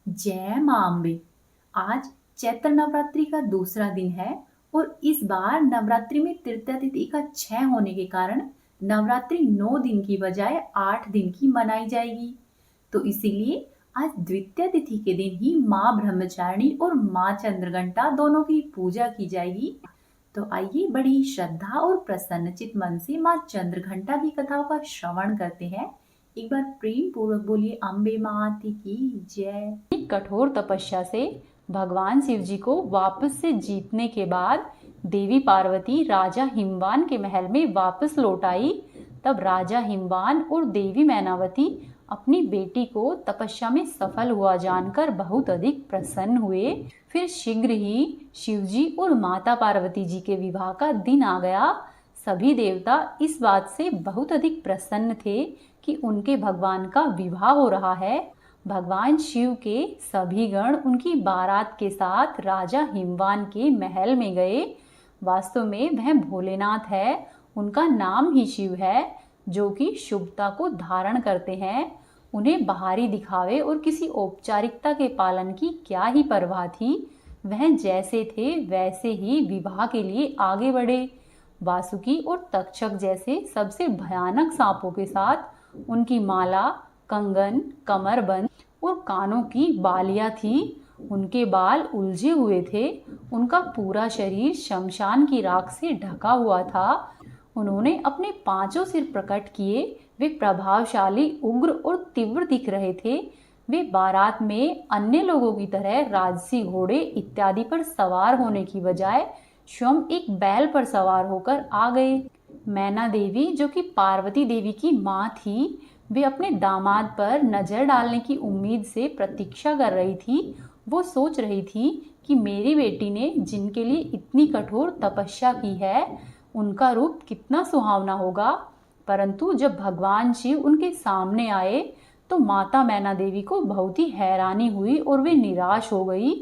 जय मां अम्बे। आज चैत्र नवरात्रि का दूसरा दिन है और इस बार नवरात्रि में तृतीया तिथि का क्षय होने के कारण नवरात्रि 9 दिन की बजाय 8 दिन की मनाई जाएगी। तो इसीलिए आज द्वितीय तिथि के दिन ही माँ ब्रह्मचारिणी और माँ चंद्रघंटा दोनों की पूजा की जाएगी। तो आइए बड़ी श्रद्धा और प्रसन्नचित मन से माँ चंद्रघंटा की कथाओं का श्रवण करते हैं। एक बार प्रेम पूर्वक बोलिए अम्बे माती की जय। कठोर तपस्या से भगवान शिव जी को वापस से जीतने के बाद देवी पार्वती राजा हिमवान के महल में वापस लौट आई। तब राजा हिमवान और देवी मैनावती अपनी बेटी को तपस्या में सफल हुआ जानकर बहुत अधिक प्रसन्न हुए। फिर शीघ्र ही शिवजी और माता पार्वती जी के विवाह का दिन आ गया। सभी देवता इस बात से बहुत अधिक प्रसन्न थे कि उनके भगवान का विवाह हो रहा है। भगवान शिव के सभी गण उनकी बारात के साथ राजा हिमवान के महल में गए। वास्तव में वह भोलेनाथ है, उनका नाम ही शिव है, जो कि शुभता को धारण करते हैं। उन्हें बाहरी दिखावे और किसी औपचारिकता के पालन की क्या ही परवाह थी। वह जैसे थे वैसे ही विवाह के लिए आगे बढ़े। वासुकी और तक्षक जैसे सबसे भयानक सांपों के साथ उनकी माला, कंगन, कमरबंद और कानों की बालियां थी। उनके बाल उलझे हुए थे। उनका पूरा शरीर शमशान की राख से ढका हुआ था। उन्होंने अपने पांचों सिर प्रकट किए। वे प्रभावशाली, उग्र और तीव्र दिख रहे थे। वे बारात में अन्य लोगों की तरह राजसी घोड़े इत्यादि पर सवार होने की बजाय स्वयं एक बैल पर सवार होकर आ गए। मैना देवी, जो कि पार्वती देवी की माँ थी, वे अपने दामाद पर नजर डालने की उम्मीद से प्रतीक्षा कर रही थी। वो सोच रही थी कि मेरी बेटी ने जिनके लिए इतनी कठोर तपस्या की है, उनका रूप कितना सुहावना होगा। परंतु जब भगवान शिव उनके सामने आए तो माता मैना देवी को बहुत ही हैरानी हुई और वे निराश हो गई,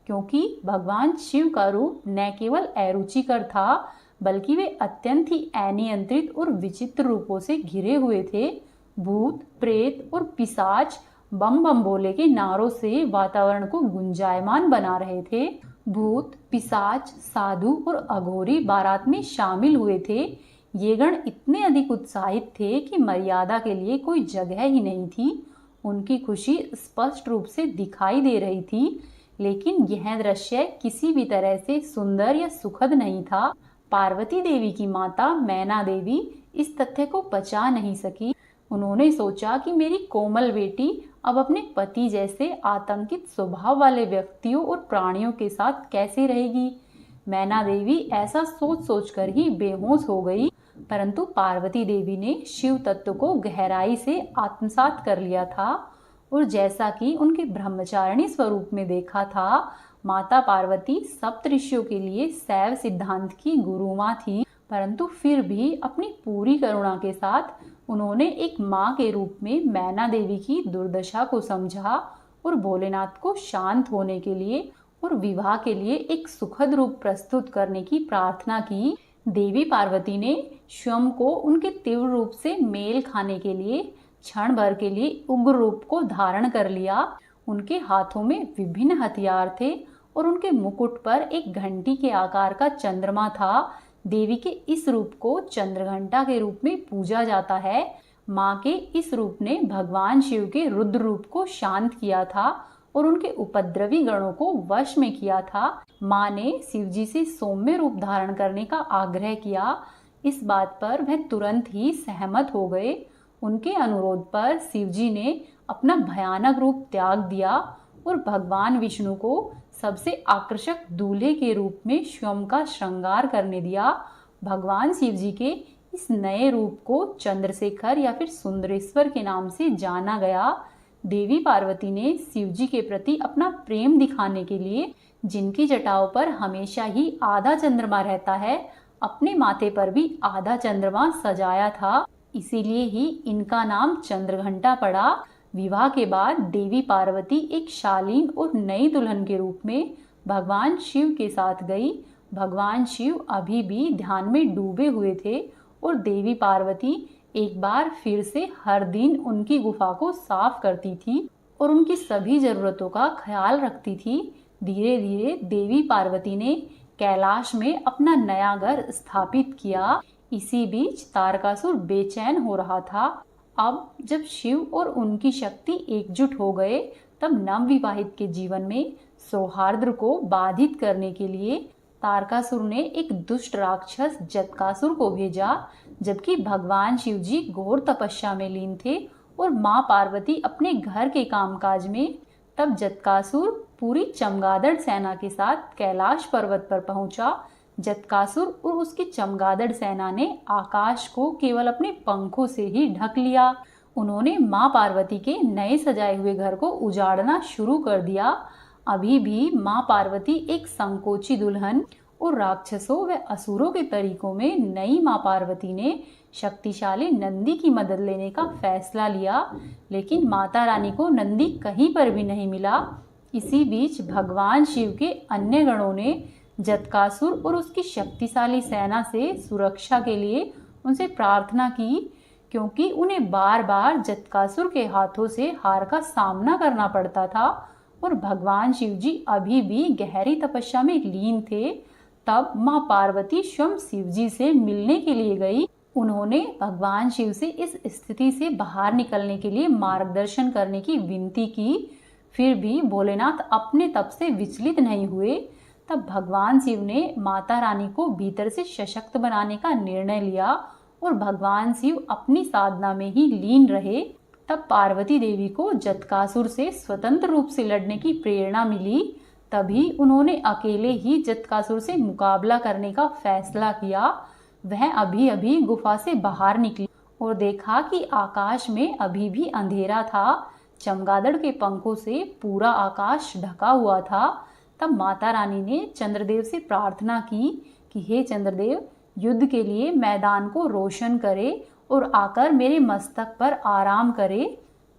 क्योंकि भगवान शिव का रूप न केवल अरुचिकर था, बल्कि वे अत्यंत ही अनियंत्रित और विचित्र रूपों से घिरे हुए थे। भूत, प्रेत और पिशाच बम बम भोले के नारों से वातावरण को गुंजायमान बना रहे थे। भूत, पिशाच, साधु और अघोरी बारात में शामिल हुए थे। ये गण इतने अधिक उत्साहित थे कि मर्यादा के लिए कोई जगह ही नहीं थी। उनकी खुशी स्पष्ट रूप से दिखाई दे रही थी, लेकिन यह दृश्य किसी भी तरह से सुंदर या सुखद नहीं था। पार्वती देवी की माता मैना देवी इस तथ्य को पचा नहीं सकी। उन्होंने सोचा कि मेरी कोमल बेटी अब अपने पति जैसे आतंकित स्वभाव वाले व्यक्तियों और प्राणियों के साथ कैसे रहेगी। मैना देवी ऐसा सोच सोचकर ही बेहोश हो गई। परंतु पार्वती देवी ने शिव तत्व को गहराई से आत्मसात कर लिया था और जैसा कि उनके ब्रह्मचारिणी स्वरूप में देखा था, माता पार्वती सप्तऋषियों के लिए शैव सिद्धांत की गुरुमाँ थी। परंतु फिर भी अपनी पूरी करुणा के साथ उन्होंने एक माँ के रूप में मैना देवी की दुर्दशा को समझा और भोलेनाथ को शांत होने के लिए और विवाह के लिए एक सुखद रूप प्रस्तुत करने की प्रार्थना की। देवी पार्वती ने स्वयं को उनके तीव्र रूप से मेल खाने के लिए क्षण भर के लिए उग्र रूप को धारण कर लिया। उनके हाथों में विभिन्न हथियार थे और उनके मुकुट पर एक घंटी के आकार का चंद्रमा था। देवी के इस रूप को चंद्रघंटा के रूप में पूजा जाता है। माँ के इस रूप ने भगवान शिव के रुद्र रूप को शांत किया था और उनके उपद्रवी गणों को वश में किया था। माँ ने शिवजी से सौम्य रूप धारण करने का आग्रह किया। इस बात पर वह तुरंत ही सहमत हो गए। उनके अनुरोध पर शिवजी ने अपना भयानक रूप त्याग दिया और भगवान विष्णु को सबसे आकर्षक दूल्हे के रूप में स्वयं का श्रृंगार करने दिया। भगवान शिवजी के इस नए रूप को चंद्रशेखर या फिर सुंदरेश्वर के नाम से जाना गया। देवी पार्वती ने शिवजी के प्रति अपना प्रेम दिखाने के लिए, जिनकी जटाओं पर हमेशा ही आधा चंद्रमा रहता है, अपने माथे पर भी आधा चंद्रमा सजाया था। इसीलिए ही इनका नाम चंद्रघंटा पड़ा। विवाह के बाद देवी पार्वती एक शालीन और नई दुल्हन के रूप में भगवान शिव के साथ गई। भगवान शिव अभी भी ध्यान में डूबे हुए थे और देवी पार्वती एक बार फिर से हर दिन उनकी गुफा को साफ करती थी और उनकी सभी जरूरतों का ख्याल रखती थी, धीरे धीरे देवी पार्वती ने कैलाश में अपना नया घर स्थापित किया। इसी बीच तारकासुर बेचैन हो रहा था। अब जब शिव और उनकी शक्ति एकजुट हो गए, तब नवविवाहित के जीवन में सौहार्द को बाधित करने के लिए तारकासुर ने एक दुष्ट राक्षस जत्कासुर को भेजा। जबकि भगवान शिव जी घोर तपस्या में लीन थे और माँ पार्वती अपने घर के कामकाज में, तब जत्कासुर पूरी चमगादड़ सेना के साथ कैलाश पर्वत पर पहुंचा। जत्कासुर और उसकी चमगादड़ सेना ने आकाश को केवल अपने पंखों से ही ढक लिया। उन्होंने माँ पार्वती के नए सजाए हुए घर को उजाड़ना शुरू कर दिया। अभी भी माँ पार्वती एक संकोची दुल्हन और राक्षसों व असुरों के तरीकों में नई माँ पार्वती ने शक्तिशाली नंदी की मदद लेने का फैसला लिया, लेकिन माता रानी को नंदी कहीं पर भी नहीं मिला। इसी बीच भगवान शिव के अन्य गणों ने जत्कासुर और उसकी शक्तिशाली सेना से सुरक्षा के लिए उनसे प्रार्थना की, क्योंकि उन्हें बार बार जत्कासुर के हाथों से हार का सामना करना पड़ता था और भगवान शिव जी अभी भी गहरी तपस्या में लीन थे। तब माँ पार्वती स्वयं शिव जी से मिलने के लिए गई। उन्होंने भगवान शिव से इस स्थिति से बाहर निकलने के लिए मार्गदर्शन करने की विनती की। फिर भी भोलेनाथ अपने तप से विचलित नहीं हुए। तब भगवान शिव ने माता रानी को भीतर से सशक्त बनाने का निर्णय लिया और भगवान शिव अपनी साधना में ही लीन रहे। तब पार्वती देवी को जत्कासुर से स्वतंत्र रूप से लड़ने की प्रेरणा मिली। तभी उन्होंने अकेले ही जत्कासुर से मुकाबला करने का फैसला किया। वह अभी अभी गुफा से बाहर निकली और देखा कि आकाश में अभी भी अंधेरा था। चमगादड़ के पंखों से पूरा आकाश ढका हुआ था। तब माता रानी ने चंद्रदेव से प्रार्थना की कि हे चंद्रदेव, युद्ध के लिए मैदान को रोशन करे और आकर मेरे मस्तक पर आराम करे।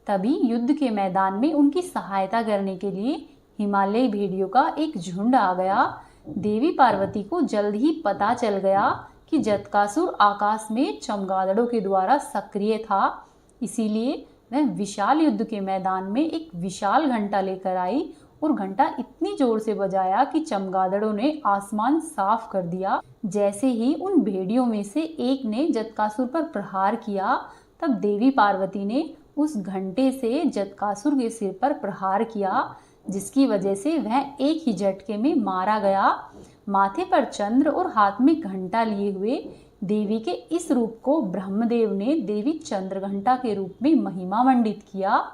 तभी युद्ध के मैदान में उनकी सहायता करने के लिए हिमालयी भेड़ियों का एक झुंड आ गया। देवी पार्वती को जल्द ही पता चल गया कि जत्कासुर आकाश में चमगादड़ों के द्वारा सक्रिय था। इसीलिए वह विशाल युद्ध के मैदान में एक विशाल घंटा लेकर आई और घंटा इतनी जोर से बजाया कि चमगादड़ों ने आसमान साफ कर दिया। जैसे ही उन भेड़ियों में से एक ने जत्कासुर पर प्रहार किया, तब देवी पार्वती ने उस घंटे से जत्कासुर के सिर पर प्रहार किया, जिसकी वजह से वह एक ही झटके में मारा गया। माथे पर चंद्र और हाथ में घंटा लिए हुए देवी के इस रूप को ब्रह्मदेव ने देवी चंद्रघंटा के रूप में महिमा मंडित किया।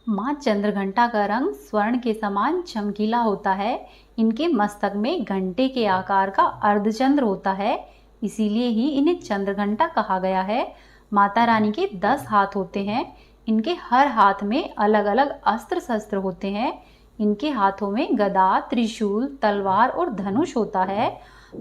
माँ चंद्रघंटा का रंग स्वर्ण के समान चमकीला होता है। इनके मस्तक में घंटे के आकार का अर्धचंद्र होता है, इसीलिए ही इन्हें चंद्रघंटा कहा गया है। माता रानी के 10 हाथ होते हैं। इनके हर हाथ में अलग अलग अस्त्र शस्त्र होते हैं। इनके हाथों में गदा, त्रिशूल, तलवार और धनुष होता है।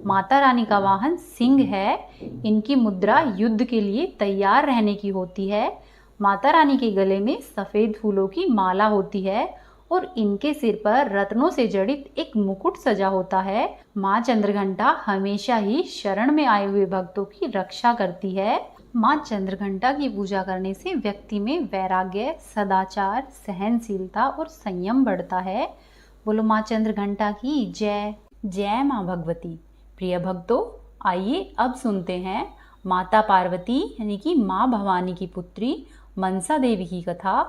माता रानी का वाहन सिंह है। इनकी मुद्रा युद्ध के लिए तैयार रहने की होती है। माता रानी के गले में सफेद फूलों की माला होती है और इनके सिर पर रत्नों से जड़ित एक मुकुट सजा होता है। माँ चंद्रघंटा हमेशा ही शरण में आए हुए भक्तों की रक्षा करती है। माँ चंद्रघंटा की पूजा करने से व्यक्ति में वैराग्य, सदाचार, सहनशीलता और संयम बढ़ता है। बोलो माँ चंद्रघंटा की जय। जय माँ भगवती। प्रिय भक्तों, आइए अब सुनते हैं माता पार्वती यानी कि माँ भवानी की पुत्री मनसा देवी की कथा।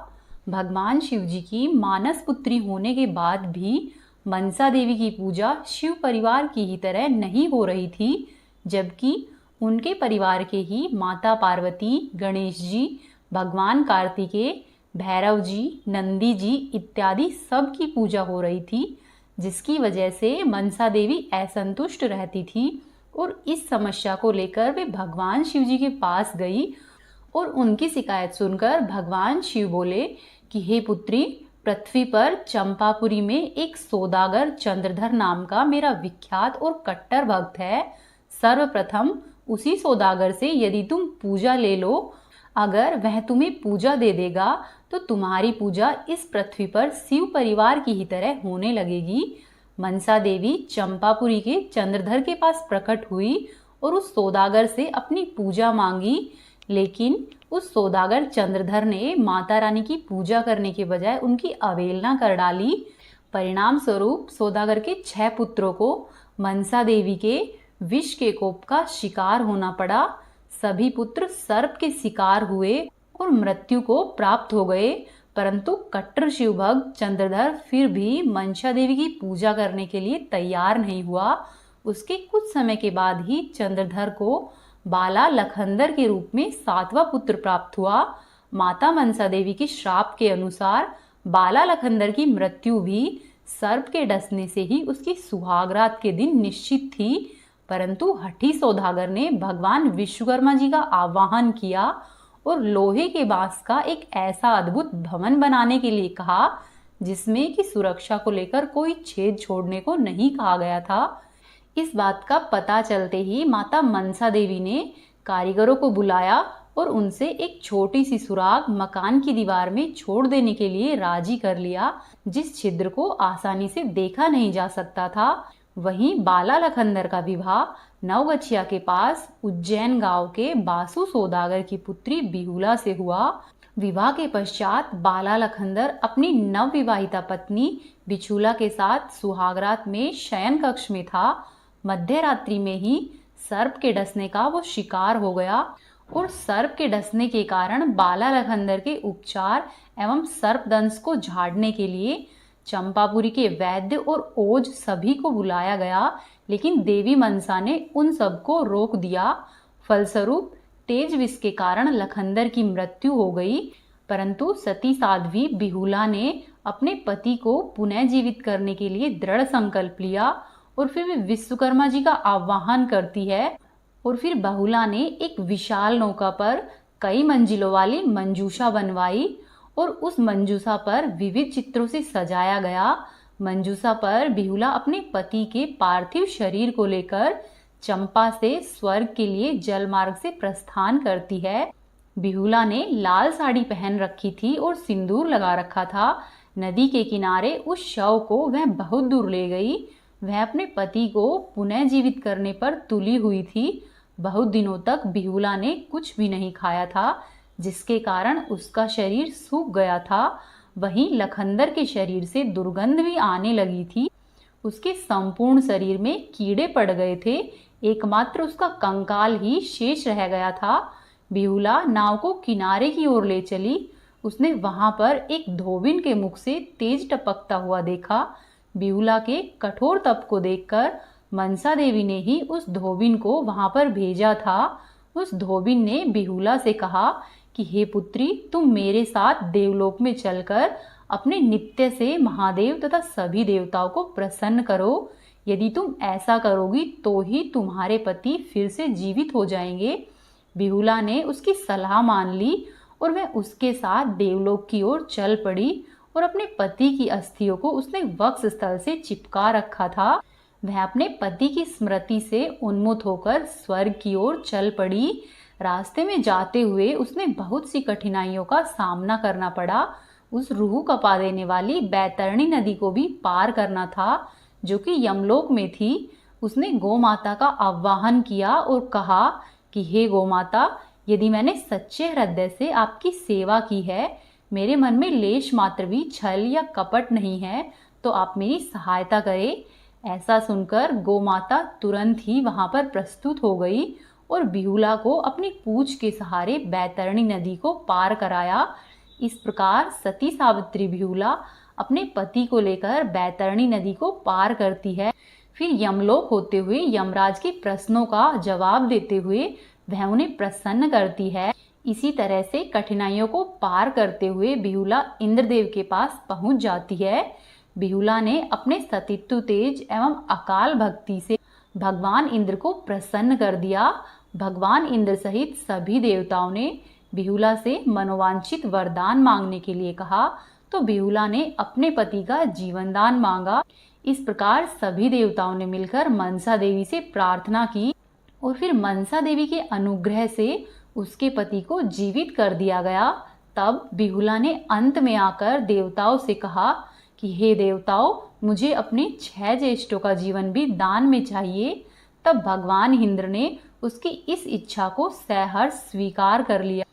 भगवान शिव जी की मानस पुत्री होने के बाद भी मनसा देवी की पूजा शिव परिवार की ही तरह नहीं हो रही थी, जबकि उनके परिवार के ही माता पार्वती, गणेश जी, भगवान कार्तिकेय, भैरव जी, नंदी जी इत्यादि सब की पूजा हो रही थी, जिसकी वजह से मनसा देवी असंतुष्ट रहती थी और इस समस्या को लेकर वे भगवान शिव जी के पास गई और उनकी शिकायत सुनकर भगवान शिव बोले कि हे पुत्री, पृथ्वी पर चंपापुरी में एक सौदागर चंद्रधर नाम का मेरा विख्यात और कट्टर भक्त है। सर्वप्रथम उसी सौदागर से यदि तुम पूजा ले लो, अगर वह तुम्हें पूजा दे देगा तो तुम्हारी पूजा इस पृथ्वी पर शिव परिवार की ही तरह होने लगेगी। मनसा देवी चंपापुरी के चंद्रधर के पास प्रकट हुई और उस सौदागर से अपनी पूजा मांगी, लेकिन उस सौदागर चंद्रधर ने माता रानी की पूजा करने के बजाय उनकी अवहेलना कर डाली। परिणाम स्वरूप सौदागर के 6 पुत्रों को मनसा देवी के विष के कोप का शिकार होना पड़ा। सभी पुत्र सर्प के शिकार हुए और मृत्यु को प्राप्त हो गए, परंतु कट्टर शिवभक्त चंद्रधर फिर भी मनसा देवी की पूजा करने के लिए तैयार नहीं हुआ। उसके कुछ समय के बाद ही चंद्रधर को बाला लखंदर के रूप में 7वां पुत्र प्राप्त हुआ। माता मनसा देवी के श्राप के अनुसार बाला लखंदर की मृत्यु भी सर्प के डसने से ही उसकी सुहागरात के दिन निश्चित थी, परंतु हठी सौदागर ने भगवान विश्वकर्मा जी का आवाहन किया और लोहे के बांस का एक ऐसा अद्भुत भवन बनाने के लिए कहा जिसमें कि सुरक्षा को लेकर कोई छेद छोड़ने को नहीं कहा गया था। इस बात का पता चलते ही माता मनसा देवी ने कारीगरों को बुलाया और उनसे एक छोटी सी सुराग मकान की दीवार में छोड़ देने के लिए राजी कर लिया, जिस छिद्र को आसानी से देखा नहीं जा सकता था। वहीं बाला लखंदर का विवाह नवगछिया के पास उज्जैन गांव के बासु सौदागर की पुत्री बिहुला से हुआ। विवाह के पश्चात बाला लखंदर अपनी नवविवाहिता पत्नी बिछुला के साथ सुहागरात में शयन कक्ष में था। मध्य रात्रि में ही सर्प के डसने का वो शिकार हो गया और सर्प के डसने के कारण बाला लखंदर के उपचार एवं सर्प दंश को झाड़ने के लिए चंपापुरी के वैद्य और ओझ सभी को बुलाया गया, लेकिन देवी मनसा ने उन सबको रोक दिया। फलस्वरूप तेज विष के कारण लखंदर की मृत्यु हो गई, परंतु सती साध्वी बिहुला ने अपने पति को पुनः जीवित करने के लिए दृढ़ संकल्प लिया और फिर वे विश्वकर्मा जी का आह्वान करती है और फिर बहुला ने एक विशाल नौका पर कई मंजिलों वाली मंजूषा बनवाई और उस मंजूषा पर विविध चित्रों से सजाया गया। मंजूषा पर बिहुला अपने पति के पार्थिव शरीर को लेकर चंपा से स्वर्ग के लिए जल मार्ग से प्रस्थान करती है। बिहुला ने लाल साड़ी पहन रखी थी और सिंदूर लगा रखा था। नदी के किनारे उस शव को वह बहुत दूर ले गई। वह अपने पति को पुनः जीवित करने पर तुली हुई थी। बहुत दिनों तक बिहुला ने कुछ भी नहीं खाया था, जिसके कारण उसका शरीर सूख गया था। वहीं लखंदर के शरीर से दुर्गंध भी आने लगी थी। उसके संपूर्ण शरीर में कीड़े पड़ गए थे, एकमात्र उसका कंकाल ही शेष रह गया था। बिहुला नाव को किनारे की ओर ले चली। उसने वहां पर एक धोबिन के मुख से तेज टपकता हुआ देखा। बिहुला के कठोर तप को देखकर मनसा देवी ने ही उस धोबिन को वहां पर भेजा था। उस धोबिन ने बिहुला से कहा कि हे पुत्री, तुम मेरे साथ देवलोक में चलकर अपने नित्य से महादेव तथा सभी देवताओं को प्रसन्न करो। यदि तुम ऐसा करोगी तो ही तुम्हारे पति फिर से जीवित हो जाएंगे। बिहुला ने उसकी सलाह मान ली और वह उसके साथ देवलोक की ओर चल पड़ी और अपने पति की अस्थियों को उसने वक्ष स्थल से चिपका रखा था। वह अपने पति की स्मृति से उन्मुख होकर स्वर्ग की ओर चल पड़ी। रास्ते में जाते हुए उसने बहुत सी कठिनाइयों का सामना करना पड़ा। उस रूह कपा देने वाली बैतरणी नदी को भी पार करना था, जो कि यमलोक में थी। उसने गौ माता का आह्वान किया और कहा कि हे गौ माता, यदि मैंने सच्चे हृदय से आपकी सेवा की है, मेरे मन में लेश मात्र भी छल या कपट नहीं है, तो आप मेरी सहायता करें। ऐसा सुनकर गौ माता तुरंत ही वहां पर प्रस्तुत हो गई और बिहुला को अपनी पूंछ के सहारे बैतरणी नदी को पार कराया। इस प्रकार सती सावित्री बिहुला अपने पति को लेकर बैतरणी नदी को पार करती है। फिर यमलोक होते हुए यमराज के प्रश्नों का जवाब देते हुए वह उन्हें प्रसन्न करती है। इसी तरह से कठिनाइयों को पार करते हुए बिहुला इंद्रदेव के पास पहुंच जाती है। बिहुला ने अपने सतीत्व तेज एवं अकाल भक्ति से भगवान इंद्र को प्रसन्न कर दिया। भगवान इंद्र सहित सभी देवताओं ने बिहुला से मनोवांछित वरदान मांगने के लिए कहा, तो बिहुला ने अपने पति का जीवन दान मांगा। इस प्रकार सभी देवताओं ने मिलकर मनसा देवी से प्रार्थना की और फिर मनसा देवी के अनुग्रह से उसके पति को जीवित कर दिया गया। तब बिहुला ने अंत में आकर देवताओं से कहा कि हे देवताओं, मुझे अपने 6 ज्येष्ठों का जीवन भी दान में चाहिए। तब भगवान इंद्र ने उसकी इस इच्छा को सहर्ष स्वीकार कर लिया।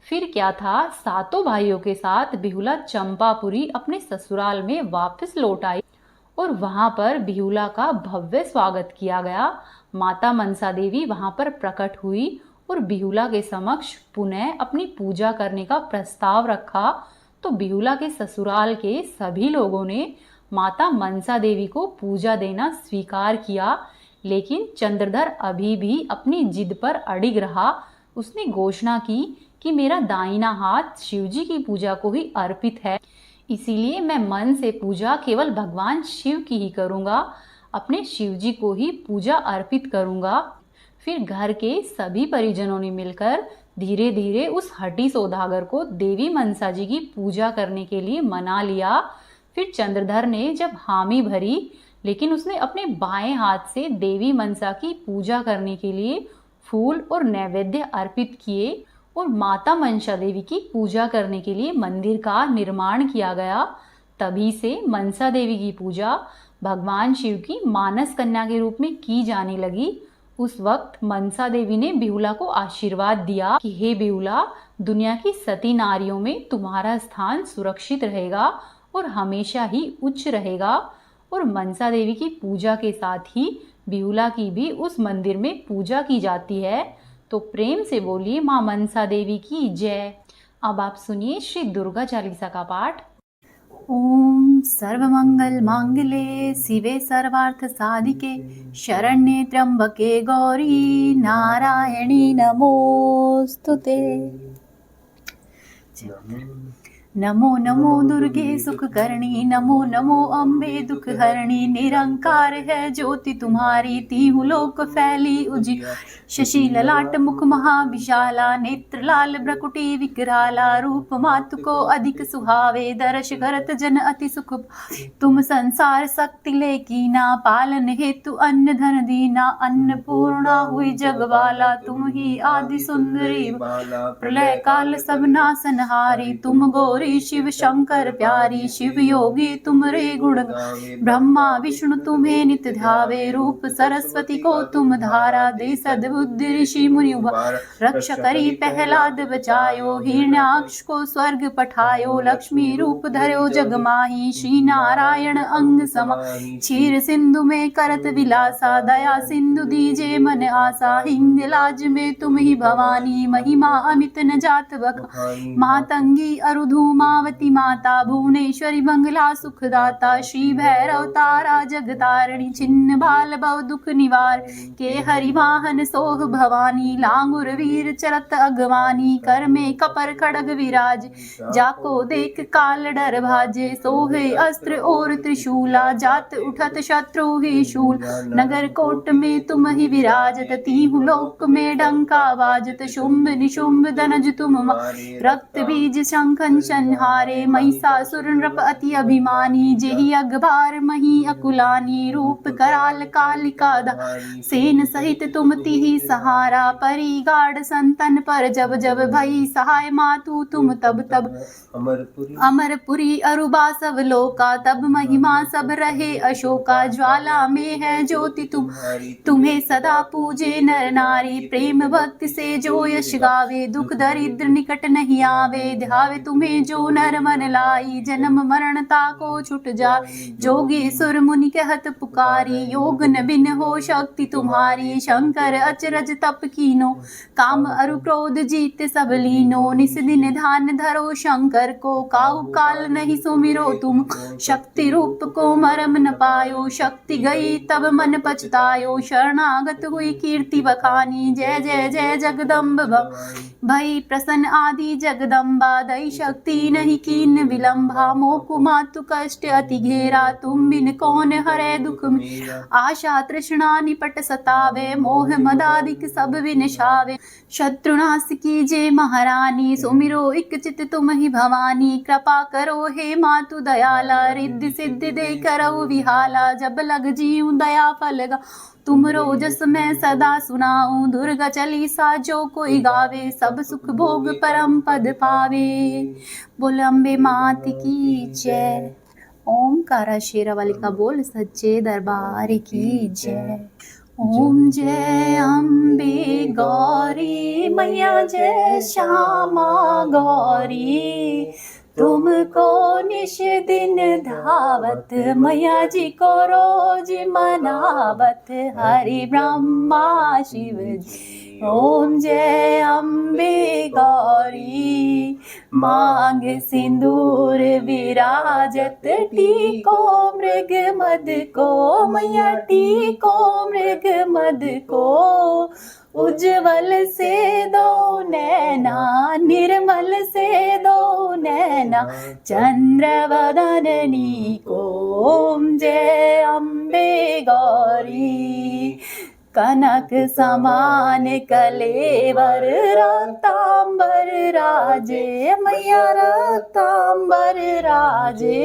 फिर क्या था, सातों भाइयों के साथ बिहुला चंपापुरी अपने ससुराल में वापस लौट आई और वहां पर बिहुला का भव्य स्वागत किया गया। माता मनसा देवी वहां पर प्रकट हुई और बिहुला के समक्ष पुनः अपनी पूजा करने का प्रस्ताव रखा। तो बिहुला के ससुराल के सभी लोगों ने माता मनसा देवी को पूजा देना स्वीकार किया, लेकिन चंद्रधर अभी भी अपनी जिद पर अड़िग रहा। उसने घोषणा की कि मेरा दाहिना हाथ शिवजी की पूजा को ही अर्पित है, इसीलिए मैं मन से पूजा केवल भगवान शिव की ही करूँगा, अपने शिवजी को ही पूजा अर्पित करूँगा। फिर घर के सभी परिजनों ने मिलकर धीरे धीरे उस हठी सौदागर को देवी मनसा जी की पूजा करने के लिए मना लिया। फिर चंद्रधर ने जब हामी भरी, लेकिन उसने अपने बाएं हाथ से देवी मनसा की पूजा करने के लिए फूल और नैवेद्य अर्पित किए और माता मनसा देवी की पूजा करने के लिए मंदिर का निर्माण किया गया। तभी से मनसा देवी की पूजा भगवान शिव की मानस कन्या के रूप में की जाने लगी। उस वक्त मनसा देवी ने बिहुला को आशीर्वाद दिया कि हे बिहुला, दुनिया की सती नारियों में तुम्हारा स्थान सुरक्षित रहेगा और हमेशा ही उच्च रहेगा। और मनसा देवी की पूजा के साथ ही बिहुला की भी उस मंदिर में पूजा की जाती है। तो प्रेम से बोलिए माँ मनसा देवी की जय। अब आप सुनिए श्री दुर्गा चालीसा का पाठ। ओम सर्वमंगल मांगल्ये शिवे सर्वार्थ साधिके शरण्ये त्र्यंबके गौरी नारायणी नमोस्तुते। नमो नमो दुर्गे सुखकर्णी, नमो नमो अम्बे दुख हरणी। निरंकार है ज्योति तुम्हारी, तीहु लोक फैली उजियारी। शशि ललाट मुख महाविशाला, नेत्र लाल भ्रकुटी विकराला। रूप मातु को अधिक सुहावे, दर्श करत जन अति सुख पावे। तुम संसार शक्ति ले कीना, पालन हेतु अन्न धन दीना। अन्नपूर्णा हुई जगवाला, तुम ही आदि सुंदरी प्रलय काल सब नासनहारी। तुम गौरी शिव शंकर प्यारी, शिव योगी तुम रे गुण गावे। ब्रह्मा विष्णु तुम्हें नित ध्यावे, रूप सरस्वती को तुम धारा। दे सद्बुद्धि ऋषि मुनि उबारा, रक्ष करी प्रहलाद बचायो। हिरण्याक्ष को स्वर्ग पठायो, लक्ष्मी रूप धर्यो जग माही। श्री नारायण अंग समाही, क्षीर सिंधु में करत विलासा। दया सिंधु दीजे मन आसा, हिंगलाज में तुम ही भवानी। महिमा अमित न जात बखानी, मातंगी अरुधूमावती माता। भुवनेश्वरी मंगला सुखदाता, श्री भैरव तारा जगतारिणी। छिन्न भाल भव दुख निवार, के हरि वाहन सोह भवानी। लांगुर वीर चरत अगवानी, कर में कपर खड़ग विराज। जाको देख काल डर भाजे, सोहे अस्त्र और त्रिशूला। जात उठत शत्रु ही शूल, नगर कोट में तुम ही विराजत। तीहु लोक में डंका बाजत, शुंभ निशुंभ धनज तुम मारे। रक्त बीज शंखन संहारे, महिषासुर नृप अति अभिमानी। जेहि अगभार मही अकुलानी, रूप कराल कालिका धारी। सेन सहित तुम तिहि सहारा, परी गाढ़ संतन पर जब जब। भई सहाय मातु तुम तब तब, अमरपुरी अरुबा सब लोका। तब महिमा सब रहे अशोका, ज्वाला में है ज्योति तुम्हारी। तुम्हें सदा पूजे नर नारी, प्रेम भक्ति से जो यश गावे। दुख दरिद्र निकट नहीं आवे, ध्यावे तुम्हें जो नर मन लाई। जन्म मरण ताको छुट जा, जोगी सुर मुनि कहत पुकारी। योग न बिन हो शक्ति तुम्हारी, शंकर अचरज तप कीनो। काम अरु क्रोध जीत सब लीनो, निस दिन ध्यान धरो शंकर को। काहू काल नहीं सुमिरो तुम, शक्ति रूप को मरम न पायो। शक्ति गई तब मन पछतायो, शरणागत हुई कीर्ति बखानी। जय जय जय जगदम्ब भवानी, भई प्रसन्न आदि जगदम्बा। दई शक्ति नहीं कीन विलंबा, मोकु मातु कष्ट अति घेरा। तुम बिन कौन हरे दुख मेरा, आशा तृष्णा निपट सतावे। मोह मदादिक सब विनशावे, शत्रुनाश कीजे महारानी। सुमिरो इक चित तुम ही भवानी, कृपा करो हे मातु दयाला। रिद्धि सिद्धि दे करो विहाला, जब लग जीऊँ दया फलगा। तुम रोजस मैं सदा सुनाऊं, दुर्गा चालीसा जो कोई गावे। सब सुख भोग परम पद पावे, बोल अम्बे मात की जय। ओमकारा शेरावाली का बोल सच्चे दरबार की जय। ओम जय अम्बे गौरी मैया जय श्यामा गौरी, तुमको निश दिन धावत मैया जी को रोज मनावत हरि ब्रह्मा शिव जी। ओम जय अम्बे गौरी, मांग सिंदूर विराजत टीको मृग मद को मैया टीको मृग मद को, उज्जवल से दो नैना निर्मल से दो नैना चंद्रवदननी को। ओम जय अम्बे गौरी, कनक समान कलेवर रक्तांबर राजे मैया रक्तांबर राजे,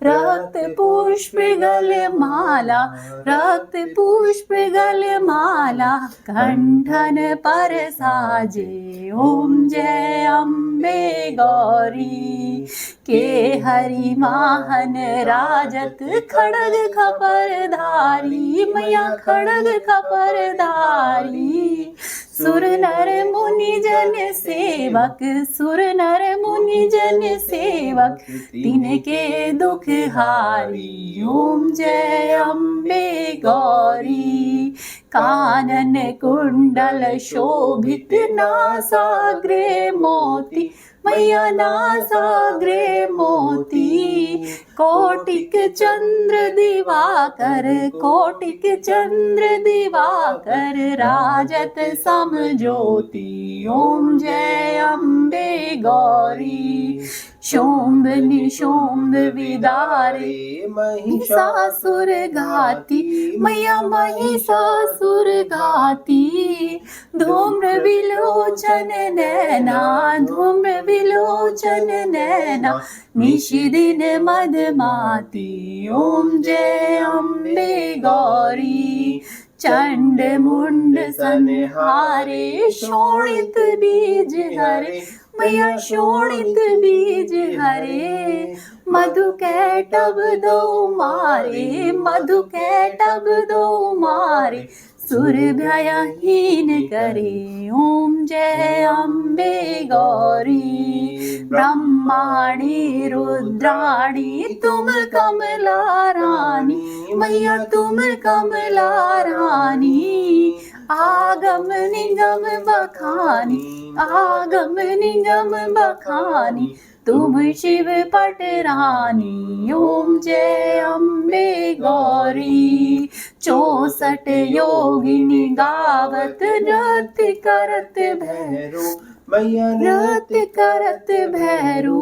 रक्त पुष्प गल माला रक्त पुष्प गल माला कंठन पर साजे। ओम जय अम्बे गौरी, के हरि माहन राजत खड़ग खपर धारी मैया खड़ग खपर धारी, सुर नर मुनि जन सेवक सुर नर मुनि जन सेवक तिनके दुख हारी। ओम जय अम्बे गौरी, कानन कुंडल शोभित नासाग्रे मोती मैया नासाग्रे मोती, कोटिक चंद्र दिवाकर कोटिक चंद्र दिवाकर राजत समज्योति। ओम जय अम्बे गौरी, शोम्भ निशोम्भ विदारे महिषासुर घाती मैया महिषासुर घाती, धूम्र विलोचन नैना धूम्र विलोचन नैना निशिदिन मदमाती। ओम जय अम्बे गौरी, चंड मुंड संहारे शोणित बीज हरे मैया शोणित बीज हरे, मधु कैटभ दो मारे मधु कैटभ दो मारे सुर भयहीन करे। ओम जय अम्बे गौरी, ब्रह्माणी रुद्राणी तुम कमला रानी मैया तुम कमला रानी, आगम निगम बखानी आगम निगम बखानी तुम शिव पटरानी। ओम जय अम्बे गौरी, 64 योगिनी गावत नृत्य करत भैरो मैया नृत्य करत भैरू,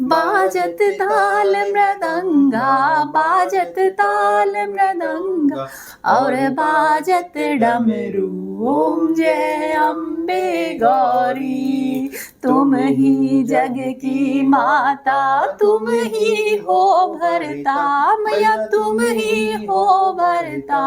बाजत ताल मृदंगा बाजत ताल मृदंगा और बाजत डमरू। ओम जय अम्बे गौरी, तुम ही जग की माता तुम ही हो भरता मैया तुम ही हो भरता,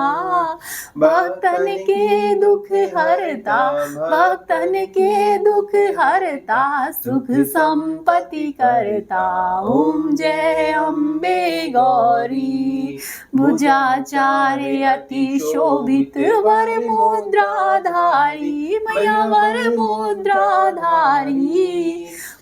भक्तन के दुख हरता भक्तन के दुख हरता सुख संपत्ति करता। ओम जय अम्बे गौरी, भुजाचार्य अति शोभित वर मुद्राधारी मैया वर मुद्राधारी,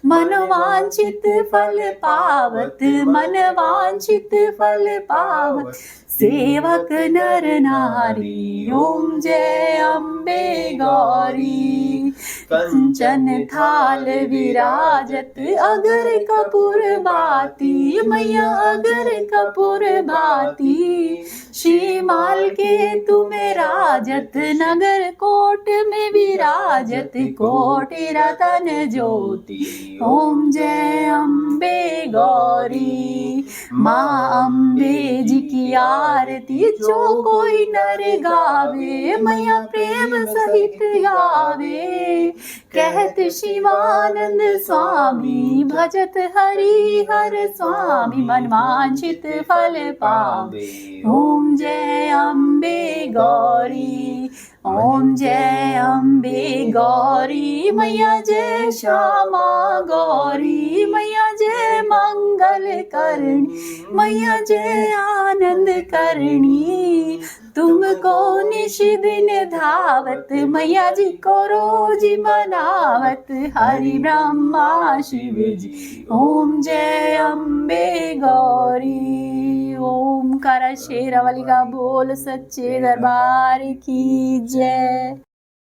मनवांचित फल पावत मनवांचित फल पावत सेवक नर नारी। ओम जय अम्बे गौरी, कंचन थाल विराजत अगर कपूर बाती मैया अगर कपूर बाती, श्रीमाल के तुम्हें राजत नगर कोट में विराजत कोटि रतन ज्योति। ओम जय अम्बे गौरी, माँ अम्बे जी की आरती जो कोई नर गावे मैया प्रेम सहित गावे, कहत शिवानंद स्वामी भजत हरि हर स्वामी मनवांछित फल पावे। ओम जय अम्बे गौरी ओम जय अम्बे गौरी मैया जय श्यामा गौरी मैया जय मंगल करणी मैया जय आनंद करणी, तुमको निश दिन धावत, मैया जी को रोज मनावत, हरि ब्रह्मा शिव जी ओम जय अम्बे गौरी। ओम करा शेरावाली का बोल, सच्चे दरबार की जय।